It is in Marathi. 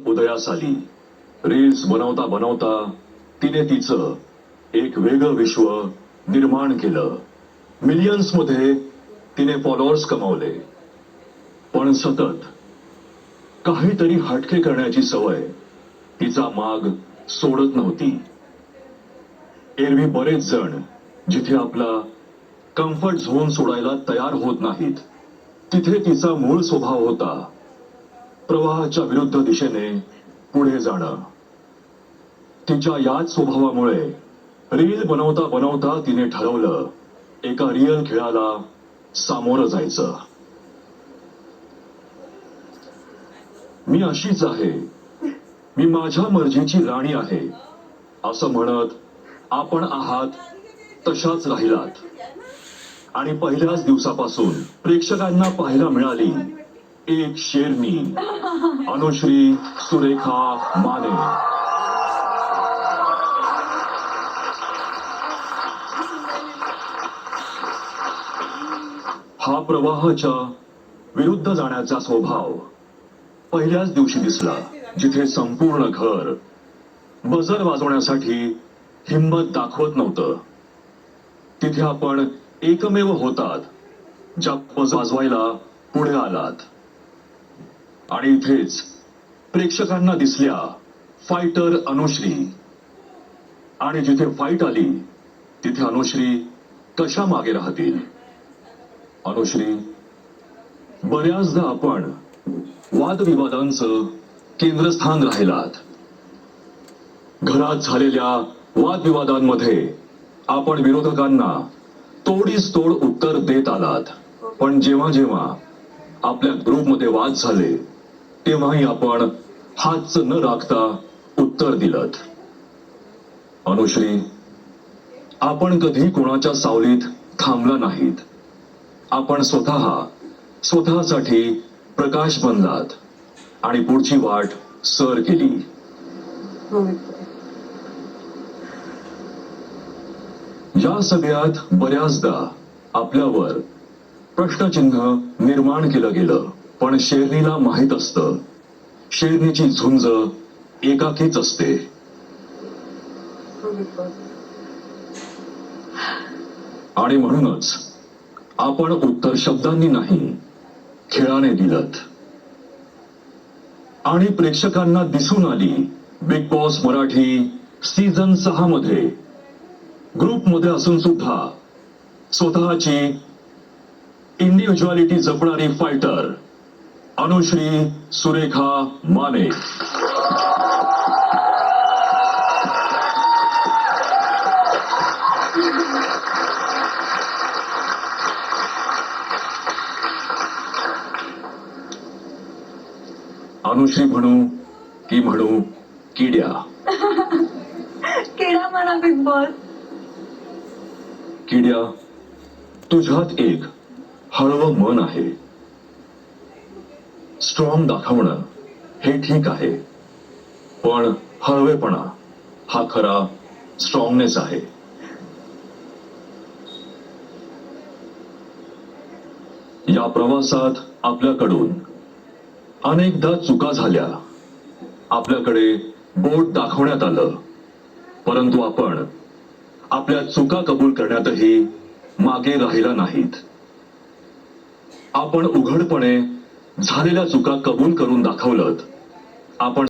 उदयास आली. रील्स बनवता बनवता तिने तिचं एक वेगळं विश्व निर्माण केलं. मिलियन्स मध्ये तिने फॉलोअर्स कमावले. पण सतत काहीतरी हटके करण्याची सवय तिचा माग सोडत नव्हती. एरवी बरेच जण जिथे आपला कम्फर्ट झोन सोडायला तयार होत नाहीत, तिथे तिचा मूळ स्वभाव होता प्रवाहाच्या विरुद्ध दिशेने पुढे जाणं. तिच्या याच स्वभावामुळे रील बनवता बनवता तिने ठरवलं एका रिअल खेळाला सामोरं जायचं. मी अशीच आहे, मी माझ्या मर्जीची राणी आहे असं म्हणत आपण आहात तशाच राहिलात. आणि पहिल्याच दिवसापासून प्रेक्षकांना पाहायला मिळाली एक शेरनी, अनुश्री सुरेखा माने. हा प्रवाहाच्या विरुद्ध जाण्याचा स्वभाव पहिल्याच दिवशी दिसला, जिथे संपूर्ण घर बजर वाजवण्यासाठी हिंमत दाखवत नव्हतं. तिथे आपण एकमेव होतात ज्या बजर वाजवायला पुढे आलात. आणि इथेच प्रेक्षकांना दिसल्या फायटर अनुश्री. आणि जिथे फाईट आली तिथे अनुश्री कशा मागे राहतील? अनुश्री, बऱ्याचदा आपण वादविवादांचं केंद्रस्थान राहिलात. घरात झालेल्या वादविवादांमध्ये आपण विरोधकांना तोडीस तोड उत्तर देत आलात. पण जेव्हा जेव्हा आपल्या ग्रुपमध्ये वाद झाले तेव्हाही आपण हातच न राखता उत्तर दिलत. अनुश्री, आपण कधी कोणाच्या सावलीत थांबला नाहीत. आपण स्वतःसाठी प्रकाश बनलात आणि पुढची वाट सर केली. या सगळ्यात बऱ्याचदा आपल्यावर प्रश्नचिन्ह निर्माण केलं गेलं. पण शेरणीला माहित असतं, शेरणीची झुंज एकाकीच असते. आणि म्हणूनच आपण उत्तर शब्दांनी नाही, खेळाने दिलत. आणि प्रेक्षकांना दिसून आली बिग बॉस मराठी सीझन 6 मध्ये ग्रुपमध्ये असून सुद्धा स्वतःची इंडिव्हिज्युअलिटी जपणारी फायटर अनुश्री सुरेखा माने. अनुश्री म्हणू किड्या? किडा म्हणा बिग बॉस. किड्या, तुझ्यात एक हळवं मन आहे. स्ट्रॉंग दाखवणं हे ठीक आहे, पण हळवेपणा हा खरा स्ट्रॉंगनेस आहे. या प्रवासात आपल्याकडून अनेकदा चुका झाल्या. आपल्याकडे बोट दाखवण्यात आलं, परंतु आपण आपल्या चुका कबूल करण्यातही मागे राहिला नाहीत. आपण उघडपणे झालेल्या चुका कबूल करून दाखवलत. आपण